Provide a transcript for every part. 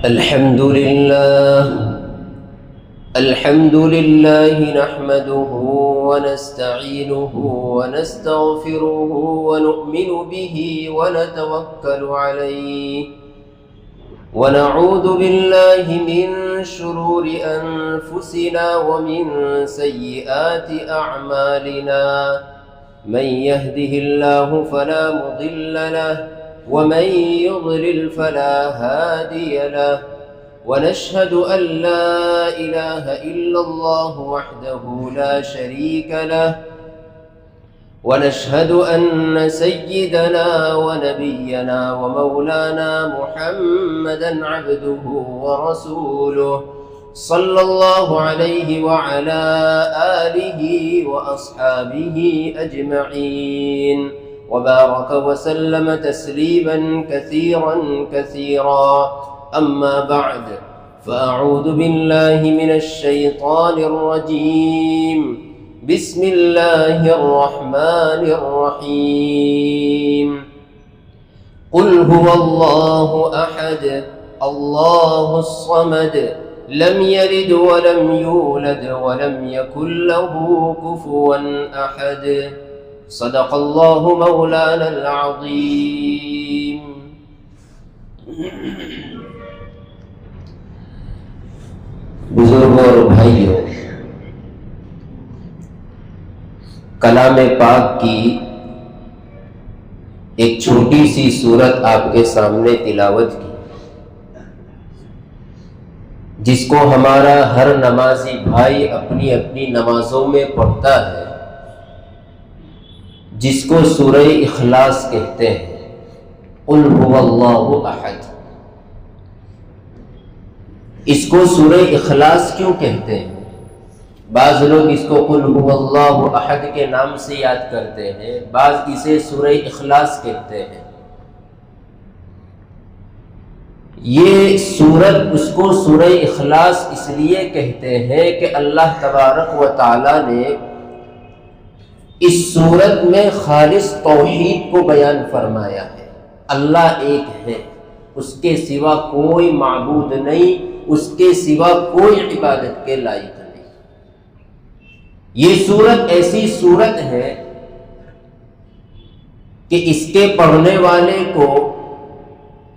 الحمد لله نحمده ونستعينه ونستغفره ونؤمن به ونتوكل عليه ونعوذ بالله من شرور أنفسنا ومن سيئات أعمالنا من يهده الله فلا مضل له ومن يضلل فلا هادي له ونشهد أن لا إله إلا الله وحده لا شريك له ونشهد أن سيدنا ونبينا ومولانا محمدا عبده ورسوله صلى الله عليه وعلى آله وأصحابه أجمعين وبارك وسلم تسليما كثيرا كثيرا أما بعد فأعوذ بالله من الشيطان الرجيم بسم الله الرحمن الرحيم قل هو الله أحد الله الصمد لم يلد ولم يولد ولم يكن له كفوا أحد صدق الله مولانا العظيم. بزرگوں اور بھائیوں، کلام پاک کی ایک چھوٹی سی سورت آپ کے سامنے تلاوت کی، جس کو ہمارا ہر نمازی بھائی اپنی اپنی نمازوں میں پڑھتا ہے، جس کو سورہ اخلاص کہتے ہیں. قل هو اللہ احد. اس کو سورہ اخلاص کیوں کہتے ہیں؟ بعض لوگ اس کو قل هو اللہ احد کے نام سے یاد کرتے ہیں، بعض اسے سورہ اخلاص کہتے ہیں. یہ سورت اس کو سورہ اخلاص اس لیے کہتے ہیں کہ اللہ تبارک و تعالی نے اس سورت میں خالص توحید کو بیان فرمایا ہے. اللہ ایک ہے، اس کے سوا کوئی معبود نہیں، اس کے سوا کوئی عبادت کے لائق نہیں. یہ سورت ایسی سورت ہے کہ اس کے پڑھنے والے کو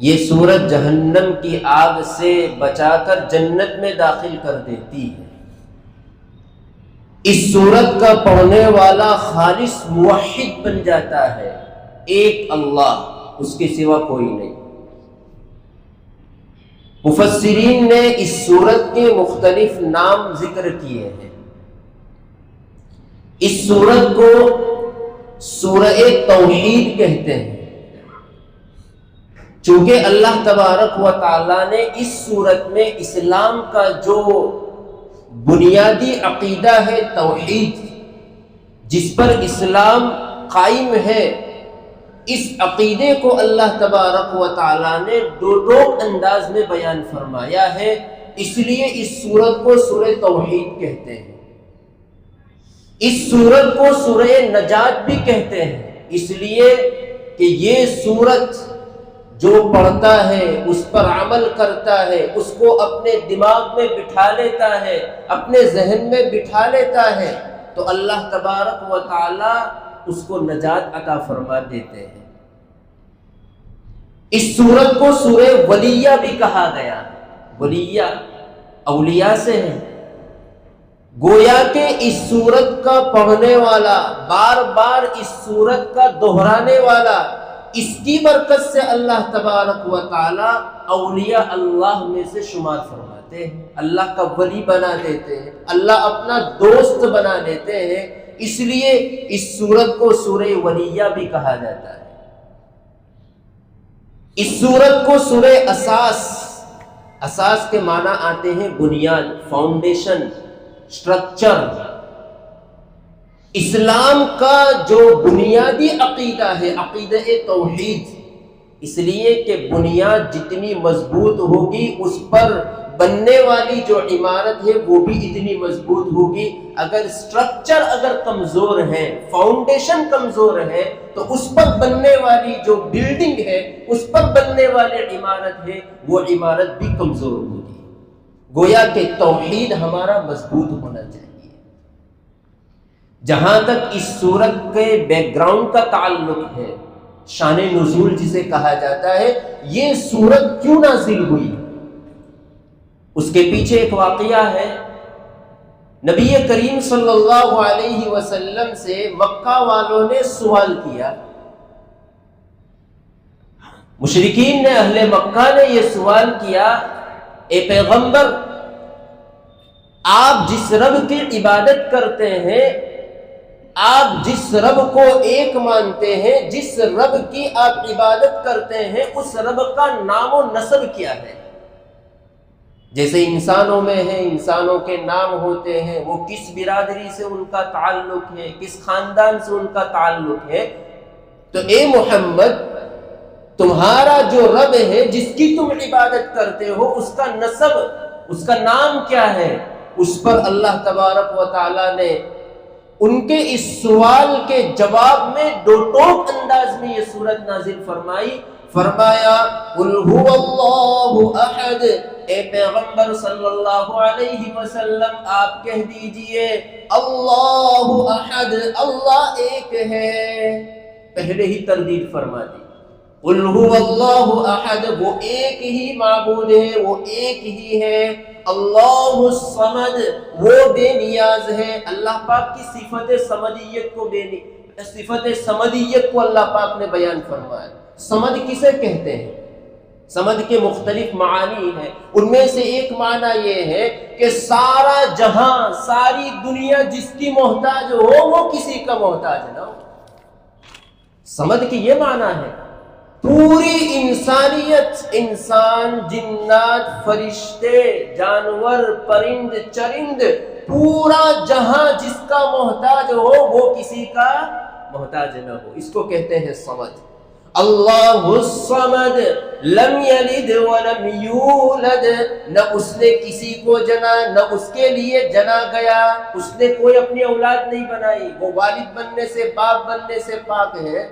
یہ سورت جہنم کی آگ سے بچا کر جنت میں داخل کر دیتی ہے. اس سورت کا پڑھنے والا خالص موحد بن جاتا ہے. ایک اللہ، اس کے سوا کوئی نہیں. مفسرین نے اس سورت کے مختلف نام ذکر کیے ہیں. اس سورت کو سورہ توحید کہتے ہیں، چونکہ اللہ تبارک و تعالی نے اس سورت میں اسلام کا جو بنیادی عقیدہ ہے توحید، جس پر اسلام قائم ہے، اس عقیدے کو اللہ تبارک و تعالی نے دو انداز میں بیان فرمایا ہے. اس لیے اس سورت کو سورہ توحید کہتے ہیں. اس سورت کو سورہ نجات بھی کہتے ہیں، اس لیے کہ یہ سورت جو پڑھتا ہے، اس پر عمل کرتا ہے، اس کو اپنے دماغ میں بٹھا لیتا ہے، اپنے ذہن میں بٹھا لیتا ہے، تو اللہ تبارک و تعالی اس کو نجات عطا فرما دیتے ہیں. اس سورت کو سورہ ولیہ بھی کہا گیا. ولیہ اولیاء سے ہے. گویا کہ اس سورت کا پڑھنے والا، بار بار اس سورت کا دہرانے والا، اس کی برکت سے اللہ تبارک و تعالی اولیاء اللہ میں سے شمار فرماتے ہیں، اللہ کا ولی بنا دیتے ہیں، اللہ اپنا دوست بنا دیتے ہیں. اس لیے اس سورت کو سورہ ولیہ بھی کہا جاتا ہے. اس سورت کو سورہ اساس کے معنی آتے ہیں بنیاد، فاؤنڈیشن، اسٹرکچر. اسلام کا جو بنیادی عقیدہ ہے عقیدہ توحید، اس لیے کہ بنیاد جتنی مضبوط ہوگی اس پر بننے والی جو عمارت ہے وہ بھی اتنی مضبوط ہوگی. اگر سٹرکچر اگر کمزور ہے، فاؤنڈیشن کمزور ہے، تو اس پر بننے والی جو بلڈنگ ہے، اس پر بننے والی عمارت ہے، وہ عمارت بھی کمزور ہوگی. گویا کہ توحید ہمارا مضبوط ہونا چاہیے. جہاں تک اس سورت کے بیک گراؤنڈ کا تعلق ہے، شان نزول جسے کہا جاتا ہے، یہ سورت کیوں نازل ہوئی، اس کے پیچھے ایک واقعہ ہے. نبی کریم صلی اللہ علیہ وسلم سے مکہ والوں نے سوال کیا. مشرکین نے، اہل مکہ نے یہ سوال کیا، اے پیغمبر، آپ جس رب کی عبادت کرتے ہیں، آپ جس رب کو ایک مانتے ہیں، جس رب کی آپ عبادت کرتے ہیں، اس رب کا نام و نسب کیا ہے؟ جیسے انسانوں میں ہے، انسانوں کے نام ہوتے ہیں، وہ کس برادری سے ان کا تعلق ہے، کس خاندان سے ان کا تعلق ہے. تو اے محمد، تمہارا جو رب ہے جس کی تم عبادت کرتے ہو، اس کا نسب، اس کا نام کیا ہے؟ اس پر اللہ تبارک و تعالی نے ان کے اس سوال کے جواب میں دو ٹوک انداز میں یہ سورت نازل فرمائی. فرمایا قل هو اللہ احد، اے پیغمبر صلی اللہ علیہ وسلم آپ کہہ دیجئے اللہ احد، اللہ ایک ہے. پہلے ہی تردید فرما دی. قل هو اللہ احد، وہ ایک ہی معبود ہے، وہ ایک ہی ہے. اللہ الصمد، وہ بے نیاز ہے. اللہ پاک کی صفت صمدیت کو صفت صمدیت کو اللہ پاک نے بیان فرمایا. صمد کسے کہتے ہیں؟ صمد کے مختلف معانی ہیں. ان میں سے ایک معنی یہ ہے کہ سارا جہاں، ساری دنیا جس کی محتاج ہو، وہ کسی کا محتاج نہ ہو. صمد کی یہ معنی ہے. پوری انسانیت، انسان، جنات، فرشتے، جانور، پرند، چرند، پورا جہاں جس کا محتاج ہو، وہ کسی کا محتاج نہ ہو. اس کو کہتے ہیں صمد. اللہ الصمد لم یلد ولم یولد، نہ اس نے کسی کو جنا، نہ اس کے لیے جنا گیا. اس نے کوئی اپنی اولاد نہیں بنائی، وہ والد بننے سے، باپ بننے سے پاک ہے.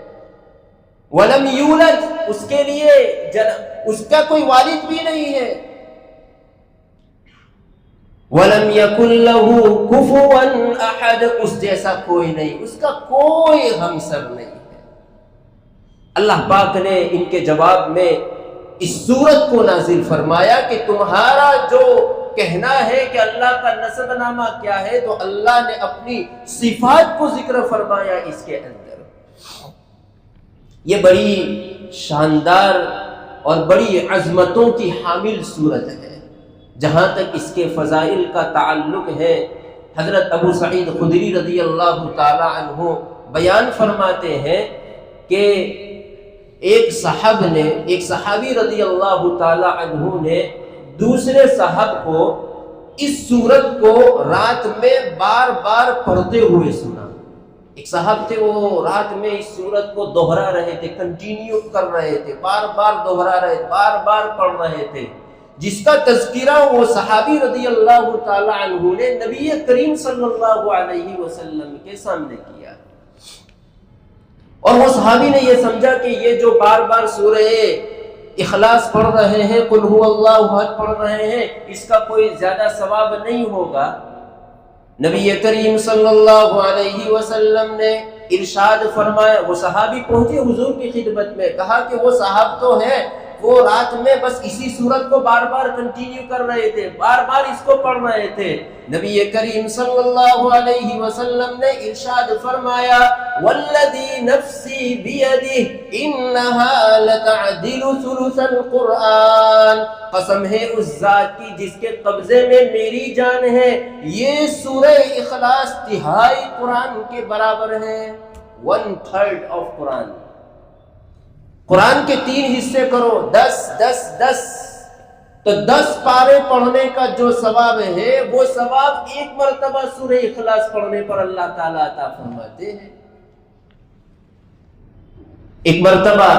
ولم یولد، اس کے لیے اس کا کوئی والد بھی نہیں ہے. ولم یکن لہ کفوا احد، اس جیسا کوئی نہیں، اس کا کوئی ہمسر نہیں ہے. اللہ پاک نے ان کے جواب میں اس سورت کو نازل فرمایا کہ تمہارا جو کہنا ہے کہ اللہ کا نسب نامہ کیا ہے، تو اللہ نے اپنی صفات کو ذکر فرمایا اس کے اندر. یہ بڑی شاندار اور بڑی عظمتوں کی حامل صورت ہے. جہاں تک اس کے فضائل کا تعلق ہے، حضرت ابو سعید خدری رضی اللہ تعالی عنہ بیان فرماتے ہیں کہ ایک صحابی رضی اللہ تعالی عنہ نے دوسرے صاحب کو اس سورت کو رات میں بار بار پڑھتے ہوئے سنا. ایک صاحب تھے، وہ رات میں اس سورت کو دوہرا رہے تھے، کنٹینیو کر رہے تھے، بار بار دوہرا رہے، بار بار پڑھ رہے تھے. جس کا تذکرہ وہ صحابی رضی اللہ تعالی عنہ نے نبی کریم صلی اللہ علیہ وسلم کے سامنے کیا. اور وہ صحابی نے یہ سمجھا کہ یہ جو بار بار سورہ اخلاص پڑھ رہے ہیں، قل هو اللہ احد پڑھ رہے ہیں، اس کا کوئی زیادہ ثواب نہیں ہوگا. نبی کریم صلی اللہ علیہ وسلم نے ارشاد فرمایا. وہ صحابی پہنچے حضور کی خدمت میں، کہا کہ وہ صاحب تو ہے، وہ رات میں بس اسی سورت کو بار بار کنٹینیو کر رہے تھے، بار بار اس کو پڑھ رہے تھے. نبی کریم صلی اللہ علیہ وسلم نے ارشاد فرمایا والذی نفسی بیدہ انہا لتعدل ثلث القرآن، قسم ہے اس ذات کی جس کے قبضے میں میری جان ہے، یہ سورہ اخلاص تہائی قرآن کے برابر ہے. 1/3 آف قرآن. قرآن کے 3 حصے کرو، 10 تو 10 پارے پڑھنے کا جو ثواب ہے، وہ ثواب ایک مرتبہ سورہ اخلاص پڑھنے پر اللہ تعالیٰ عطا فرماتے ہیں. ایک مرتبہ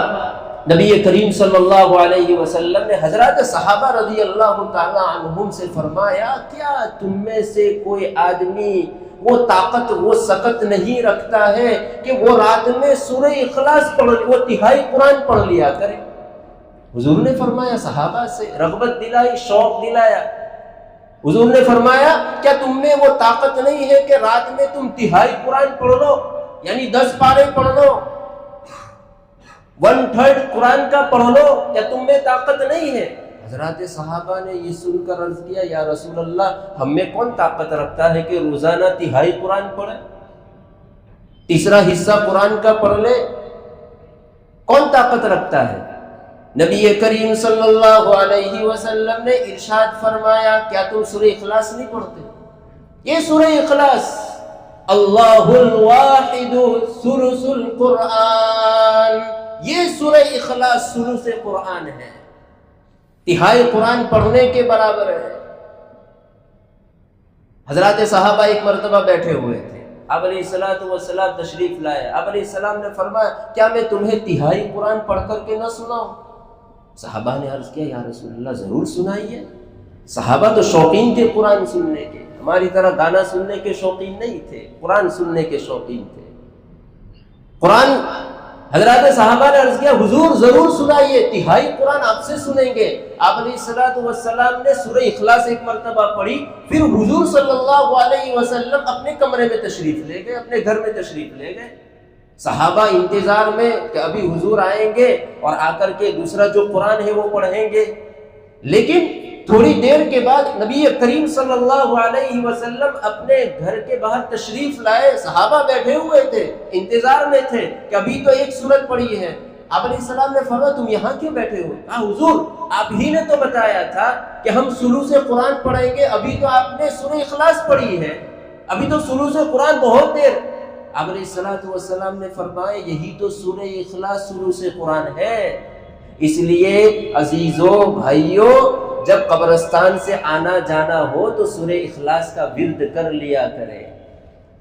نبی کریم صلی اللہ علیہ وسلم نے حضرات صحابہ رضی اللہ تعالی عنہم سے فرمایا کیا تم میں سے کوئی آدمی وہ طاقت وہ سکت نہیں رکھتا ہے کہ وہ رات میں سورہ اخلاص پڑھ وہ تہائی قرآن پڑھ لیا کرے؟ حضور نے فرمایا صحابہ سے رغبت دلائی شوق دلایا. حضور نے فرمایا کیا تم میں وہ طاقت نہیں ہے کہ رات میں تم تہائی قرآن پڑھ لو، یعنی 10 پارے پڑھ لو، 1/3 قرآن کا پڑھ لو؟ کیا تم میں طاقت نہیں ہے؟ حضرات صحابہ نے یہ سن کر عرض کیا یا رسول اللہ ہم میں کون طاقت رکھتا ہے کہ روزانہ تہائی قرآن پڑھے، تیسرا حصہ قرآن کا پڑھ لے؟ کون طاقت رکھتا ہے؟ نبی کریم صلی اللہ علیہ وسلم نے ارشاد فرمایا کیا تم سورہ اخلاص نہیں پڑھتے؟ یہ سورہ اخلاص اللہ الواحد ثلث القرآن، یہ سورہ اخلاص ثلث قرآن ہے، تہائی قرآن پڑھنے کے برابر ہے. حضرات صحابہ ایک مرتبہ بیٹھے ہوئے تھے، آپ علیہ السلام تشریف لائے. آپ علیہ السلام نے فرمایا کیا میں تمہیں تہائی قرآن پڑھ کر کے نہ سناؤں؟ صحابہ نے عرض کیا یا رسول اللہ ضرور سنائیے. صحابہ تو شوقین تھے قرآن سننے کے، ہماری طرح گانا سننے کے شوقین نہیں تھے، قرآن سننے کے شوقین تھے. قرآن حضرات صحابہ نے عرض کیا حضور ضرور سنائیے، تہائی قرآن آپ سے سنیں گے. آپ علیہ السلام نے سورہ اخلاص ایک مرتبہ پڑھی، پھر حضور صلی اللہ علیہ وسلم اپنے کمرے میں تشریف لے گئے، اپنے گھر میں تشریف لے گئے. صحابہ انتظار میں کہ ابھی حضور آئیں گے اور آ کر کے دوسرا جو قرآن ہے وہ پڑھیں گے. لیکن تھوڑی دیر کے بعد نبی کریم صلی اللہ علیہ وسلم اپنے گھر کے باہر تشریف لائے. صحابہ بیٹھے ہوئے تھے، انتظار میں تھے کہ ابھی تو ایک سورت پڑھی ہے. آپ علیہ السلام نے فرمایا تم یہاں کیوں بیٹھے ہو؟ کہا حضور آپ ہی نے تو بتایا تھا کہ ہم ثلث قرآن پڑھیں گے، ابھی تو آپ نے سورہ اخلاص پڑھی ہے، ابھی تو ثلث قرآن بہت دیر. آپ علیہ السلام نے فرمایا یہی تو سورہ اخلاص ثلث قرآن ہے. اس لیے عزیزوں بھائیوں جب قبرستان سے آنا جانا ہو تو سورہ اخلاص کا ورد کر لیا کریں.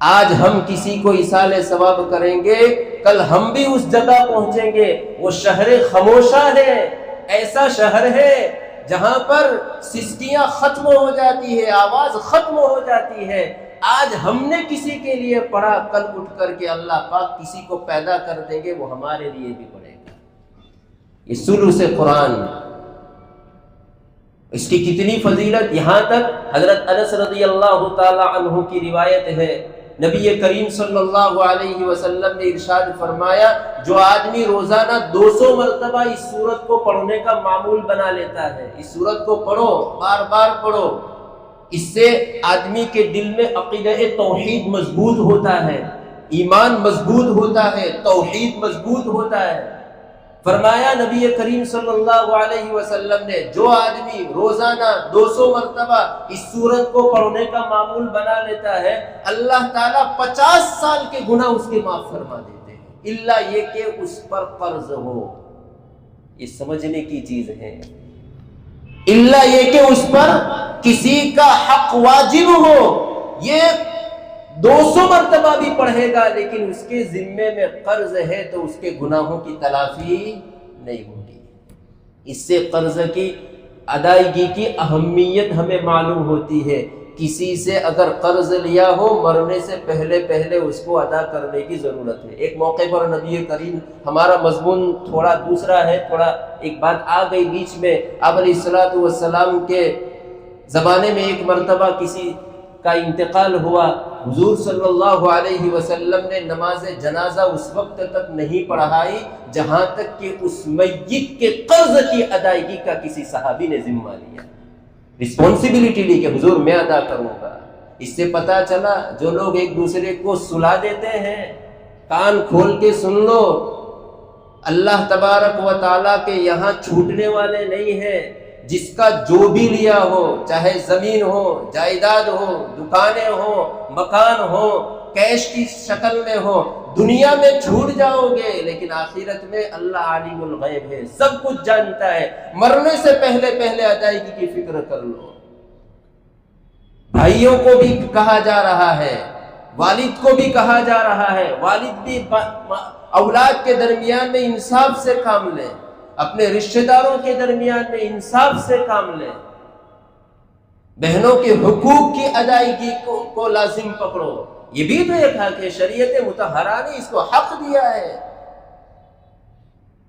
آج ہم کسی کو ایصال ثواب کریں گے، کل ہم بھی اس جگہ پہنچیں گے. وہ شہر خاموشہ ہے، ایسا شہر ہے جہاں پر سسکیاں ختم ہو جاتی ہے، آواز ختم ہو جاتی ہے. آج ہم نے کسی کے لیے پڑھا، کل اٹھ کر کے اللہ پاک کسی کو پیدا کر دیں گے، وہ ہمارے لیے بھی پڑھے گا. یہ ثلث قرآن، اس کی کتنی فضیلت. یہاں تک حضرت انس رضی اللہ تعالی عنہ کی روایت ہے، نبی کریم صلی اللہ علیہ وسلم نے ارشاد فرمایا جو آدمی روزانہ 200 مرتبہ اس سورت کو پڑھنے کا معمول بنا لیتا ہے، اس سورت کو پڑھو، بار بار پڑھو، اس سے آدمی کے دل میں عقیدہ توحید مضبوط ہوتا ہے، ایمان مضبوط ہوتا ہے، توحید مضبوط ہوتا ہے. فرمایا نبی کریم صلی اللہ علیہ وسلم نے جو آدمی روزانہ 200 مرتبہ اس سورت کو پڑھنے کا معمول بنا لیتا ہے، اللہ تعالیٰ 50 سال کے گناہ اس کے معاف فرما دیتے ہیں، الا یہ کہ اس پر قرض ہو. یہ سمجھنے کی چیز ہے، الا یہ کہ اس پر کسی کا حق واجب ہو. یہ 200 مرتبہ بھی پڑھے گا لیکن اس کے ذمے میں قرض ہے تو اس کے گناہوں کی تلافی نہیں ہوگی. اس سے قرض کی ادائیگی کی اہمیت ہمیں معلوم ہوتی ہے. کسی سے اگر قرض لیا ہو مرنے سے پہلے اس کو ادا کرنے کی ضرورت ہے. ایک موقع پر نبی کریم، ہمارا مضمون تھوڑا دوسرا ہے، تھوڑا ایک بات آ گئی بیچ میں. آپ علیہ السلام کے زمانے میں ایک مرتبہ کسی کا انتقال ہوا. حضور صلی اللہ علیہ وسلم نے نماز جنازہ اس وقت تک نہیں پڑھائی جہاں تک کہ اس میت کے قرض کی ادائیگی کا کسی صحابی نے ذمہ لیا، رسپانسبلٹی لی کہ حضور میں ادا کروں گا. اس سے پتا چلا جو لوگ ایک دوسرے کو سلا دیتے ہیں، کان کھول کے سن لو، اللہ تبارک و تعالیٰ کے یہاں چھوٹنے والے نہیں ہیں. جس کا جو بھی لیا ہو، چاہے زمین ہو، جائیداد ہو، دکانیں ہو، مکان ہو، کیش کی شکل میں ہو، دنیا میں چھوٹ جاؤ گے لیکن آخرت میں اللہ عالم الغیب ہے، سب کچھ جانتا ہے. مرنے سے پہلے ادائیگی کی فکر کر لو. بھائیوں کو بھی کہا جا رہا ہے، والد کو بھی کہا جا رہا ہے، والد بھی اولاد کے درمیان میں انصاف سے کام لیں. اپنے رشتہ داروں کے درمیان میں انصاف سے کام لیں، بہنوں کے حقوق کی ادائیگی کو لازم پکڑو۔ یہ بھی تو ایک حق ہے، شریعت مطہرہ نے اس کو حق دیا ہے۔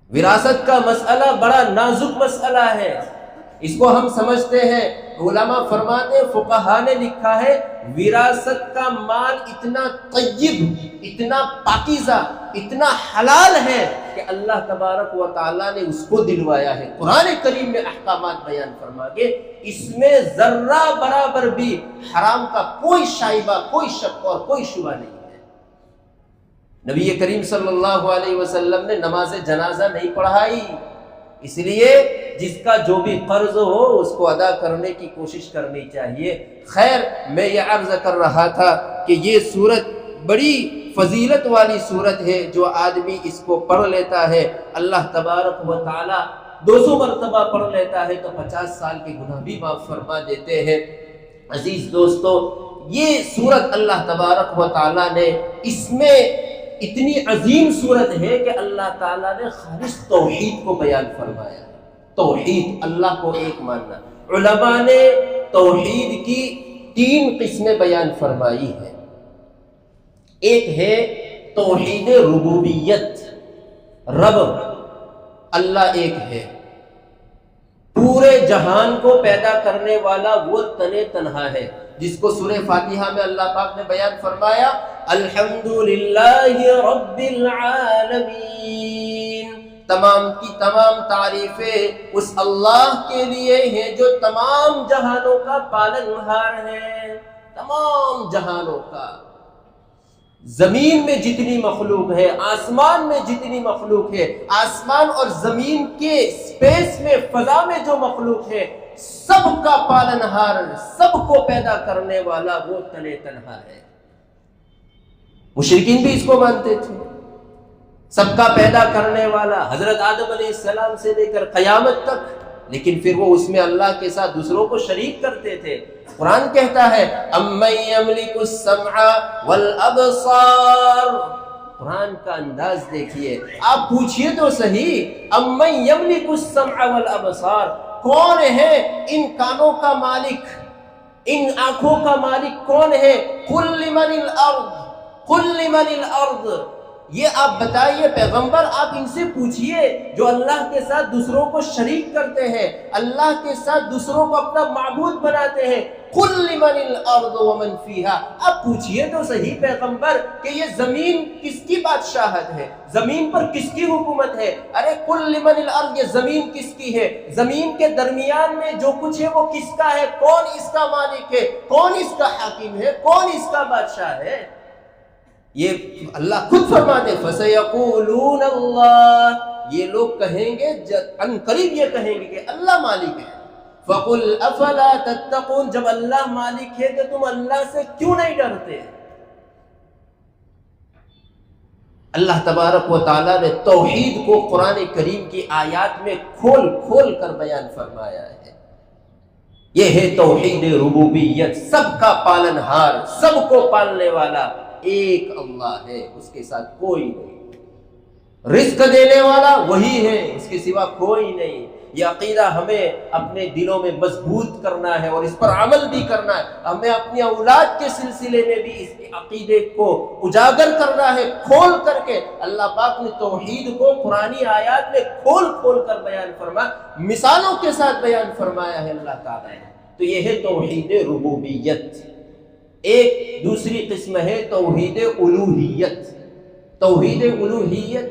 وراثت کا مسئلہ بڑا نازک مسئلہ ہے، اس کو ہم سمجھتے ہیں، علماء فرماتے ہیں، فقہا نے لکھا ہے، وراثت کا مال اتنا طیب، اتنا پاکیزہ، اتنا حلال ہے کہ اللہ تبارک و تعالیٰ نے اس کو دلوایا ہے۔ قرآن کریم میں احکامات بیان فرما کے اس میں ذرہ برابر بھی حرام کا کوئی شائبہ، کوئی شک اور کوئی شبہ نہیں ہے۔ نبی کریم صلی اللہ علیہ وسلم نے نماز جنازہ نہیں پڑھائی، اس لیے جس کا جو بھی قرض ہو اس کو ادا کرنے کی کوشش کرنی چاہیے۔ خیر، میں یہ عرض کر رہا تھا کہ یہ سورت بڑی فضیلت والی سورت ہے، جو آدمی اس کو پڑھ لیتا ہے اللہ تبارک و تعالی 200 مرتبہ پڑھ لیتا ہے تو 50 سال کے گناہ بھی معاف فرما دیتے ہیں۔ عزیز دوستو، یہ سورت اللہ تبارک و تعالی نے اس میں اتنی عظیم صورت ہے کہ اللہ تعالیٰ نے خالص توحید کو بیان فرمایا ہے۔ توحید، اللہ کو ایک ماننا۔ علماء نے توحید کی 3 قسمیں بیان فرمائی ہیں۔ ایک ہے توحید ربوبیت، رب اللہ ایک ہے، پورے جہان کو پیدا کرنے والا وہ تنہا ہے، جس کو سورہ فاتحہ میں اللہ پاک نے بیان فرمایا، الحمدللہ رب العالمین، تمام کی تمام تعریفیں اس اللہ کے لیے ہیں جو تمام جہانوں کا پالنہار ہے، تمام جہانوں کا۔ زمین میں جتنی مخلوق ہے، آسمان میں جتنی مخلوق ہے، آسمان اور زمین کے اسپیس میں، فضا میں جو مخلوق ہے، سب کا پالنہار، سب کو پیدا کرنے والا وہ تنہا ہے۔ مشرکین بھی اس کو مانتے تھے، سب کا پیدا کرنے والا، حضرت آدم علیہ السلام سے لے کر قیامت تک، لیکن پھر وہ اس میں اللہ کے ساتھ دوسروں کو شریک کرتے تھے۔ قرآن کہتا ہے اَمَّن يَمْلِكُ السَّمْعَ وَالْأَبْصَارَ، قرآن کا انداز دیکھیے، آپ پوچھئے تو صحیح، اَمَّن يَمْلِكُ السَّمْعَ وَالْأَبْصَارَ، کون ہے ان کانوں کا مالک، ان آنکھوں کا مالک کون ہے؟ قُل لِمَنِ الْأَرْضِ، قُل لِمَنِ الْأَرْضِ، یہ آپ بتائیے پیغمبر، آپ ان سے پوچھئے جو اللہ کے ساتھ دوسروں کو شریک کرتے ہیں، اللہ کے ساتھ دوسروں کو اپنا معبود بناتے ہیں، قُل لِمَنِ الْأَرْضُ وَمَنْ فِيهَا، آپ پوچھئے تو صحیح پیغمبر کہ یہ زمین کس کی بادشاہت ہے، زمین پر کس کی حکومت ہے؟ ارے قُل لِمَنِ الْأَرْضِ، یہ زمین کس کی ہے؟ زمین کے درمیان میں جو کچھ ہے وہ کس کا ہے؟ کون اس کا مالک ہے؟ کون اس کا حاکم ہے؟ کون اس کا بادشاہ ہے؟ یہ اللہ خود فرماتے فَسَيَقُولُونَ اللَّهُ، یہ لوگ کہیں گے، ان قریب یہ کہیں گے کہ اللہ مالک ہے۔ فَقُلْ أَفَلَا تَتَّقُونَ، جب اللہ مالک ہے تو تم اللہ سے کیوں نہیں ڈرتے؟ اللہ تبارک و تعالیٰ نے توحید کو قرآن کریم کی آیات میں کھول کھول کر بیان فرمایا ہے۔ یہ ہے توحید ربوبیت، سب کا پالنہار، سب کو پالنے والا ایک اللہ ہے، اس کے ساتھ کوئی نہیں۔ رزق دینے والا وہی ہے، اس کے سوا کوئی نہیں۔ یہ عقیدہ ہمیں اپنے دلوں میں مضبوط کرنا ہے اور اس پر عمل بھی کرنا ہے۔ ہمیں اپنی اولاد کے سلسلے میں بھی اس عقیدے کو اجاگر کرنا ہے، کھول کر کے۔ اللہ پاک نے توحید کو قرآنی آیات میں کھول کھول کر بیان فرمایا، مثالوں کے ساتھ بیان فرمایا ہے اللہ تعالیٰ نے۔ تو یہ ہے توحید ربوبیت۔ ایک دوسری قسم ہے توحید الوہیت۔ توحید الوہیت،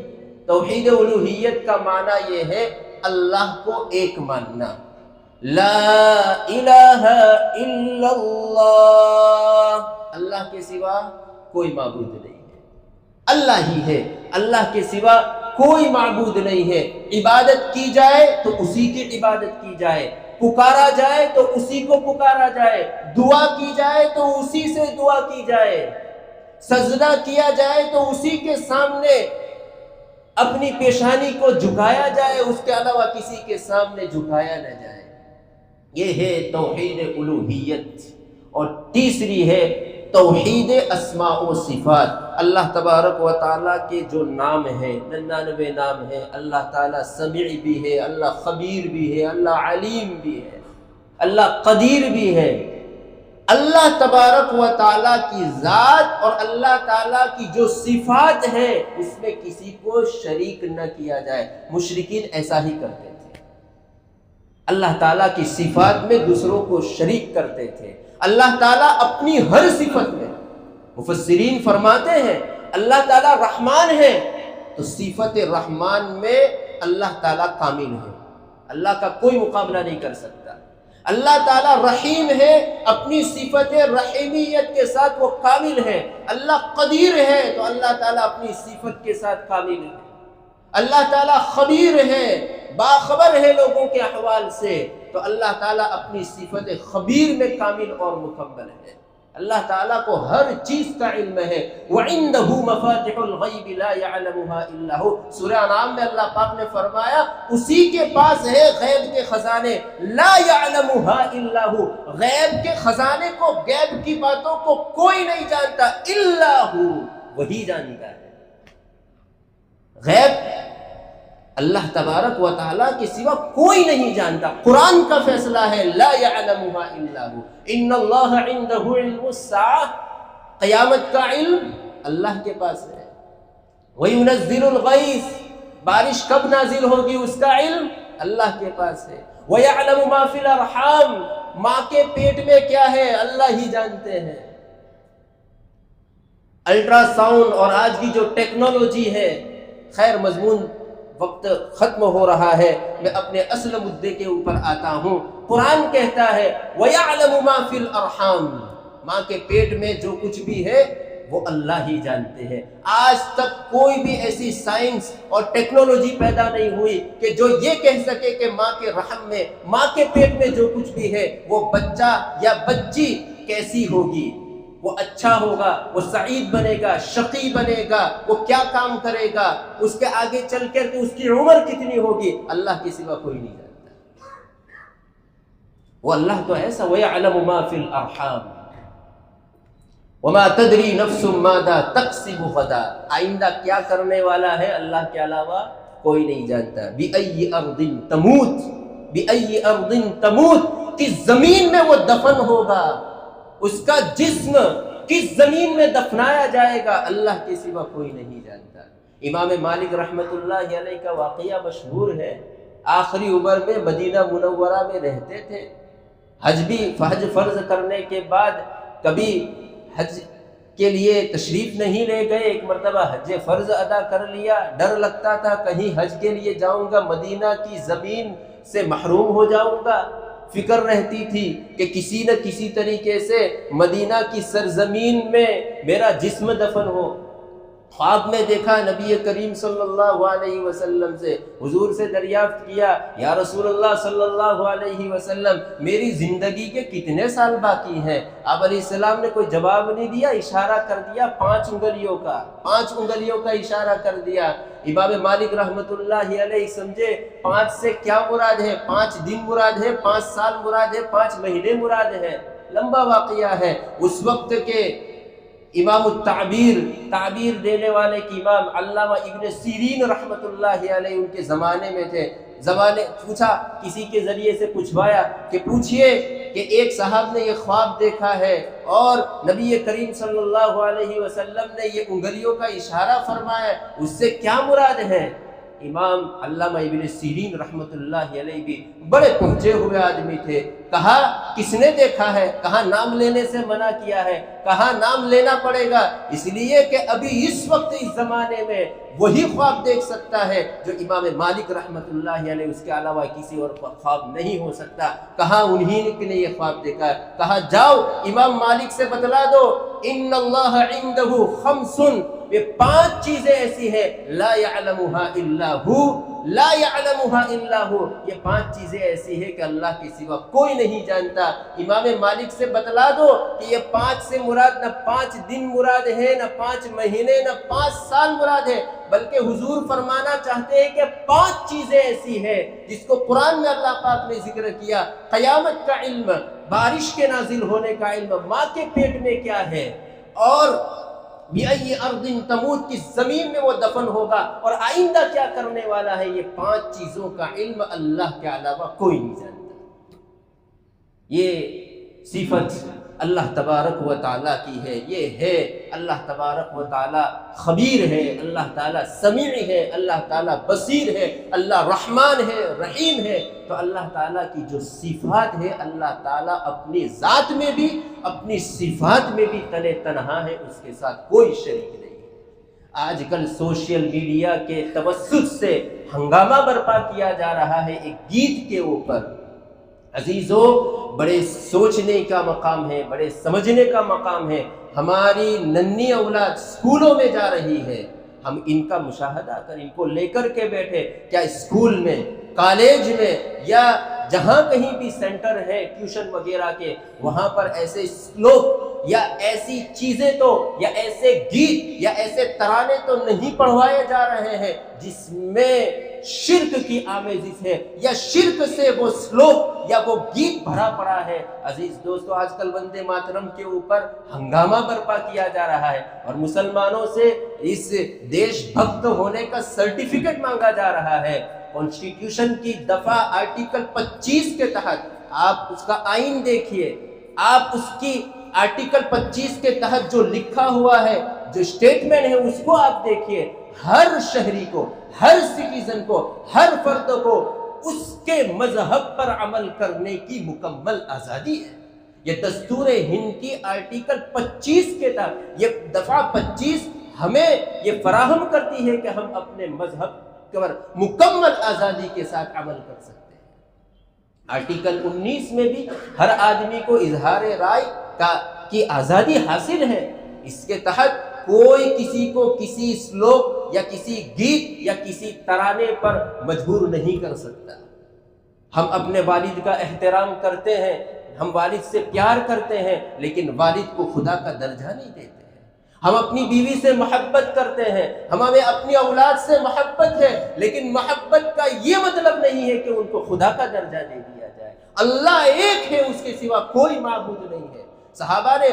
توحید الوہیت کا معنی یہ ہے اللہ کو ایک ماننا، لا الہ الا اللہ، اللہ کے سوا کوئی معبود نہیں ہے، اللہ ہی ہے، اللہ کے سوا کوئی معبود نہیں ہے۔ عبادت کی جائے تو اسی کی عبادت کی جائے، پکارا جائے تو اسی کو پکارا جائے، دعا کی جائے تو اسی سے دعا کی جائے، سجدہ کیا جائے تو اسی کے سامنے اپنی پیشانی کو جھکایا جائے، اس کے علاوہ کسی کے سامنے جھکایا نہ جائے۔ یہ ہے توحید الوہیت۔ اور تیسری ہے توحید اسماء و صفات. اللہ تبارک و تعالیٰ کے جو نام ہیں 99 نام ہیں. اللہ تعالیٰ سمیع بھی ہے، اللہ خبیر بھی ہے، اللہ علیم بھی ہے، اللہ قدیر بھی ہے. اللہ تبارک و تعالیٰ کی ذات اور اللہ تعالیٰ کی جو صفات ہیں اس میں کسی کو شریک نہ کیا جائے. مشرکین ایسا ہی کرتے تھے، اللہ تعالیٰ کی صفات میں دوسروں کو شریک کرتے تھے. اللہ تعالیٰ اپنی ہر صفت میں، مفسرین فرماتے ہیں اللہ تعالیٰ رحمان ہے تو صفت رحمان میں اللہ تعالیٰ کامل ہے، اللہ کا کوئی مقابلہ نہیں کر سکتا. اللہ تعالیٰ رحیم ہے، اپنی صفت رحیمیت کے ساتھ وہ کامل ہے. اللہ قدیر ہے تو اللہ تعالیٰ اپنی صفت کے ساتھ کامل ہے. اللہ تعالیٰ خبیر ہے، باخبر ہے لوگوں کے احوال سے تو اللہ تعالیٰ اپنی صفت خبیر میں کامل اور مکمل ہے. اللہ تعالیٰ کو ہر چیز کا علم ہے. وَعِندَهُ مَفَاتِحُ الْغَيْبِ لَا يَعْلَمُهَا إِلَّا هُوَ. سورہ انعام میں اللہ پاک نے فرمایا اسی کے پاس ہے غیب کے خزانے. لا يَعْلَمُهَا إِلَّا هُوَ. غیب کے خزانے کو، غیب کی باتوں کو کوئی نہیں جانتا الا هو، وہی جانتا ہے. غیب اللہ تبارک و تعالیٰ کے سوا کوئی نہیں جانتا. قرآن کا فیصلہ ہے لا يعلمها الا هو. ان اللہ عنده علم الساعہ، قیامت کا علم اللہ کے پاس ہے. وَيُنَزِّلُ الْغَيْثَ، بارش کب نازل ہوگی اس کا علم اللہ کے پاس ہے. وَيَعْلَمُ مَا فِي الْأَرْحَامِ، ماں کے پیٹ میں کیا ہے اللہ ہی جانتے ہیں. الٹرا ساؤنڈ اور آج کی جو ٹیکنالوجی ہے، خیر مضمون وقت ختم ہو رہا ہے، میں اپنے اصل مدعے کے اوپر آتا ہوں. قرآن کہتا ہے وَيَعْلَمُ مَا فِي الْأَرْحَامِ، ماں کے پیٹ میں جو کچھ بھی ہے وہ اللہ ہی جانتے ہیں. آج تک کوئی بھی ایسی سائنس اور ٹیکنالوجی پیدا نہیں ہوئی کہ جو یہ کہہ سکے کہ ماں کے رحم میں، ماں کے پیٹ میں جو کچھ بھی ہے وہ بچہ یا بچی کیسی ہوگی، وہ اچھا ہوگا، وہ سعید بنے گا، شقی بنے گا، وہ کیا کام کرے گا، اس کے آگے چل کر کے اس کی عمر کتنی ہوگی، اللہ کے سوا کوئی نہیں جانتا. وہ اللہ تو ایسا وَيَعْلَمُ مَا فِي الْأَرْحَامِ وَمَا تَدْرِي نَفْسٌ مَاذَا تَكْسِبُ غَدًا. آئندہ کیا کرنے والا ہے اللہ کے علاوہ کوئی نہیں جانتا. بِأَيِّ أَرْضٍ تَمُوتُ، بِأَيِّ أَرْضٍ تَمُوتُ، کس زمین میں وہ دفن ہوگا، اس کا جسم کس زمین میں دفنایا جائے گا اللہ کے سوا کوئی نہیں جانتا. امام مالک رحمت اللہ علیہ کا واقعہ مشہور ہے. آخری عمر میں مدینہ منورہ میں رہتے تھے. حج فرض کرنے کے بعد کبھی حج کے لیے تشریف نہیں لے گئے. ایک مرتبہ حج فرض ادا کر لیا. ڈر لگتا تھا کہیں حج کے لیے جاؤں گا مدینہ کی زمین سے محروم ہو جاؤں گا. فکر رہتی تھی کہ کسی نہ کسی طریقے سے مدینہ کی سرزمین میں میرا جسم دفن ہو. خواب میں دیکھا نبی کریم صلی اللہ علیہ وسلم سے، حضور سے دریافت کیا یا رسول اللہ صلی اللہ علیہ وسلم میری زندگی کے کتنے سال باقی ہیں؟ آپ علیہ السلام نے کوئی جواب نہیں دیا، اشارہ کر دیا 5 انگلیوں کا اشارہ کر دیا. امام مالک رحمت اللہ علیہ سمجھے 5 سے کیا مراد ہے، 5 دن مراد ہے، 5 سال مراد ہے، 5 مہینے مراد ہے. لمبا واقعہ ہے. اس وقت کے امام التعبیر، تعبیر دینے والے کی امام علامہ ابن سیرین رحمت اللہ علیہ ان کے زمانے میں تھے. پوچھا، کسی کے ذریعے سے پوچھوایا کہ پوچھئے کہ ایک صاحب نے یہ خواب دیکھا ہے اور نبی کریم صلی اللہ علیہ وسلم نے یہ انگلیوں کا اشارہ فرمایا، اس سے کیا مراد ہے؟ امام علامہ ابن سیرین رحمت اللہ علیہ بھی بڑے پہنچے ہوئے آدمی تھے. کہا کس نے دیکھا ہے؟ کہا نام لینے سے منع کیا ہے. کہا نام لینا پڑے گا، اس لیے کہ ابھی اس وقت اس زمانے میں وہی خواب دیکھ سکتا ہے جو امام مالک رحمت اللہ علیہ، اس کے علاوہ کسی اور خواب نہیں ہو سکتا. کہا انہی نے یہ خواب دیکھا. کہا جاؤ امام مالک سے بتلا دو ان اللہ عنده 5، یہ 5 چیزیں ایسی ہیں لا يعلمها الا هو، لا يعلمها الا هو، یہ 5 چیزیں ایسی ہیں کہ اللہ کے سوا کوئی نہیں جانتا. امام مالک سے بتلا دو کہ یہ 5 سے مراد نہ 5 دن مراد ہے، نہ 5 مہینے، نہ 5 سال مراد ہے، بلکہ حضور فرمانا چاہتے ہیں کہ 5 چیزیں ایسی ہیں جس کو قرآن میں اللہ پاک نے ذکر کیا. قیامت کا علم، بارش کے نازل ہونے کا علم، ماں کے پیٹ میں کیا ہے، اور بِأَيِّ أَرْضٍ تَمُوتُ کی زمین میں وہ دفن ہوگا، اور آئندہ کیا کرنے والا ہے، یہ 5 چیزوں کا علم اللہ کے علاوہ کوئی نہیں جانتا۔ یہ صفت اللہ تبارک و تعالیٰ کی ہے، یہ ہے اللہ تبارک و تعالیٰ خبیر ہے، اللہ تعالیٰ سمیع ہے، اللہ تعالیٰ بصیر ہے، اللہ رحمان ہے، رحیم ہے۔ تو اللہ تعالیٰ کی جو صفات ہے، اللہ تعالیٰ اپنی ذات میں بھی اپنی صفات میں بھی تنے تنہا ہے، اس کے ساتھ کوئی شریک نہیں ہے۔ آج کل سوشل میڈیا کے توسط سے ہنگامہ برپا کیا جا رہا ہے ایک گیت کے اوپر۔ عزیزو، بڑے سوچنے کا مقام ہے، بڑے سمجھنے کا مقام ہے۔ ہماری ننھی اولاد اسکولوں میں جا رہی ہے، ہم ان کا مشاہدہ کر، ان کو لے کر کے بیٹھے، کیا اسکول میں، کالج میں، یا جہاں کہیں بھی سینٹر ہے ٹیوشن وغیرہ کے، وہاں پر ایسے سلوک یا ایسی چیزیں تو یا ایسے گیت یا ایسے ترانے تو نہیں پڑھوائے جا رہے ہیں جس میں شرک کی آمیزش ہے، یا شرک سے وہ سلوک یا وہ گیت بھرا پڑا ہے۔ عزیز دوستو، آج کل وندے ماترم کے اوپر ہنگامہ برپا کیا جا رہا ہے، اور مسلمانوں سے اس دیش بھکت ہونے کا سرٹیفکیٹ مانگا جا رہا ہے۔ کانسٹیٹیوشن کی دفعہ آرٹیکل 25 کے تحت آپ اس کا آئین دیکھیے، آپ اس کی آرٹیکل 25 کے تحت جو لکھا ہوا ہے، جو اسٹیٹمنٹ ہے، اس کو آپ دیکھیے۔ ہر شہری کو، ہر سٹیزن کو، ہر فرد کو اس کے مذہب پر عمل کرنے کی مکمل آزادی ہے۔ یہ دستور ہند کی آرٹیکل 25 کے تحت، یہ دفعہ 25 ہمیں یہ فراہم کرتی ہے کہ ہم اپنے مذہب پر مکمل آزادی کے ساتھ عمل کر سکتے ہیں۔ آرٹیکل 19 میں بھی ہر آدمی کو اظہار رائے کی آزادی حاصل ہے۔ اس کے تحت کوئی کسی کو کسی سلوک یا کسی گیت یا کسی ترانے پر مجبور نہیں کر سکتا۔ ہم اپنے والد کا احترام کرتے ہیں، ہم والد سے پیار کرتے ہیں، لیکن والد کو خدا کا درجہ نہیں دیتے ہیں۔ ہم اپنی بیوی سے محبت کرتے ہیں، ہمیں اپنی اولاد سے محبت ہے، لیکن محبت کا یہ مطلب نہیں ہے کہ ان کو خدا کا درجہ دے دیا جائے۔ اللہ ایک ہے، اس کے سوا کوئی معبود نہیں ہے۔ صحابہ نے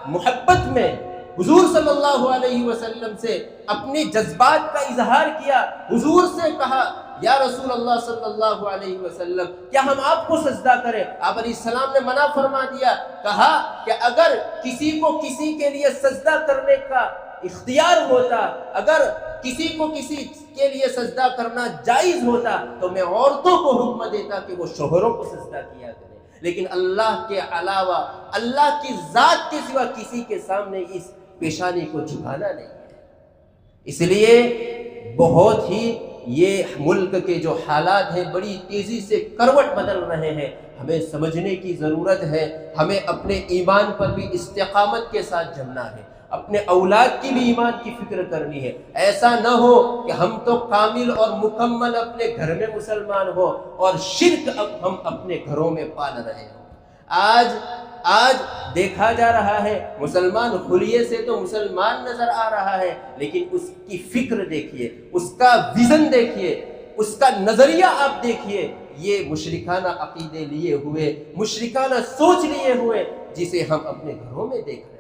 محبت میں حضور صلی اللہ علیہ وسلم سے اپنی جذبات کا اظہار کیا، حضور سے کہا یا رسول اللہ صلی اللہ علیہ وسلم کیا ہم آپ کو سجدہ کریں؟ آپ علیہ السلام نے منع فرما دیا، کہا کہ اگر کسی کو کسی کے لیے سجدہ کرنے کا اختیار ہوتا، اگر کسی کو کسی کے لیے سجدہ کرنا جائز ہوتا تو میں عورتوں کو حکم دیتا کہ وہ شوہروں کو سجدہ کیا کریں، لیکن اللہ کے علاوہ، اللہ کی ذات کے سوا کسی کے سامنے اس پیشانی کو جھکانا نہیں ہے۔ اس لیے بہت ہی یہ ملک کے جو حالات ہیں بڑی تیزی سے کروٹ بدل رہے ہیں، ہمیں سمجھنے کی ضرورت ہے۔ ہمیں اپنے ایمان پر بھی استقامت کے ساتھ جمنا ہے، اپنے اولاد کی بھی ایمان کی فکر کرنی ہے۔ ایسا نہ ہو کہ ہم تو کامل اور مکمل اپنے گھر میں مسلمان ہو اور شرک اب ہم اپنے گھروں میں پال رہے ہوں۔ آج دیکھا جا رہا ہے مسلمان خلیے سے تو مسلمان نظر آ رہا ہے، لیکن اس کی فکر دیکھیے، اس کا ویژن دیکھیے، اس کا نظریہ آپ دیکھیے، یہ مشرکانہ عقیدے لیے ہوئے، مشرکانہ سوچ لیے ہوئے، جسے ہم اپنے گھروں میں دیکھ رہے ہیں۔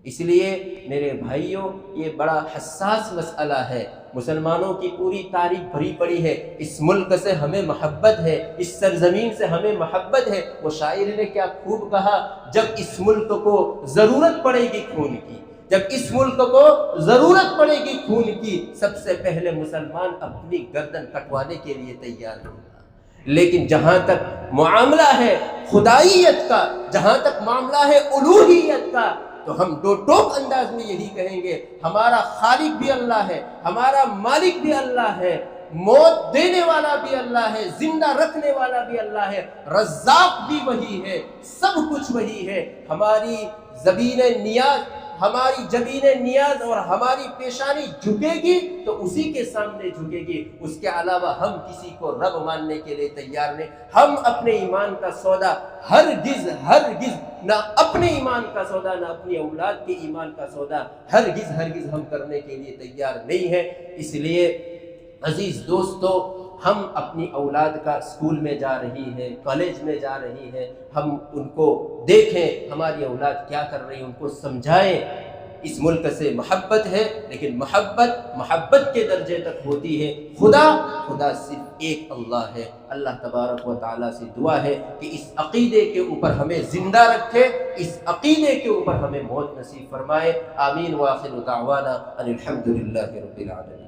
اس لیے میرے بھائیوں، یہ بڑا حساس مسئلہ ہے۔ مسلمانوں کی پوری تاریخ بھری پڑی ہے، اس ملک سے ہمیں محبت ہے، اس سرزمین سے ہمیں محبت ہے۔ وہ شاعر نے کیا خوب کہا، جب اس ملک کو ضرورت پڑے گی خون کی، جب اس ملک کو ضرورت پڑے گی خون کی، سب سے پہلے مسلمان اپنی گردن کٹوانے کے لیے تیار ہوگا۔ لیکن جہاں تک معاملہ ہے خدائیت کا، جہاں تک معاملہ ہے الوہیت کا، تو ہم دو ٹوک انداز میں یہی کہیں گے، ہمارا خالق بھی اللہ ہے، ہمارا مالک بھی اللہ ہے، موت دینے والا بھی اللہ ہے، زندہ رکھنے والا بھی اللہ ہے، رزاق بھی وہی ہے، سب کچھ وہی ہے۔ ہماری جبین نیاز اور ہماری پیشانی جھکے گی تو اسی کے سامنے جھکے گی، اس کے علاوہ ہم کسی کو رب ماننے کے لیے تیار نہیں۔ ہم اپنے ایمان کا سودا ہرگز نہ اپنے ایمان کا سودا، نہ اپنی اولاد کے ایمان کا سودا ہرگز ہم کرنے کے لیے تیار نہیں ہے۔ اس لیے عزیز دوستو، ہم اپنی اولاد کا اسکول میں جا رہی ہے، کالج میں جا رہی ہے، ہم ان کو دیکھیں ہماری اولاد کیا کر رہی ہے، ان کو سمجھائیں اس ملک سے محبت ہے، لیکن محبت کے درجے تک ہوتی ہے۔ خدا صرف ایک اللہ ہے۔ اللہ تبارک و تعالیٰ سے دعا ہے کہ اس عقیدے کے اوپر ہمیں زندہ رکھے، اس عقیدے کے اوپر ہمیں موت نصیب فرمائے۔ آمین۔ وآخر دعوانا ان الحمد للہ رب العالمین۔